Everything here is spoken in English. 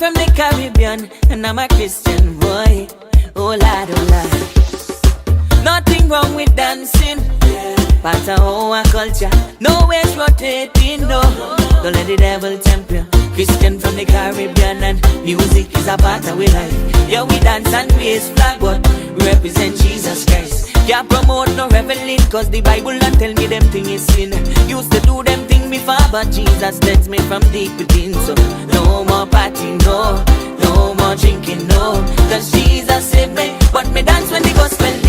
from the Caribbean, and I'm a Christian boy. Oh lad, oh lad. Nothing wrong with dancing, part of our culture. No ways rotating, no. Don't let the devil tempt you. Christian from the Caribbean, and music is a part of our life. Yeah, we dance and raise flag, but we represent Jesus Christ. Can't promote no reveling, cause the Bible don't tell me them thing is sin. Used to do them thing before, but Jesus lets me from deep within. So no more partying, no more drinking, no. Cause Jesus saved me, but me dance when the gospel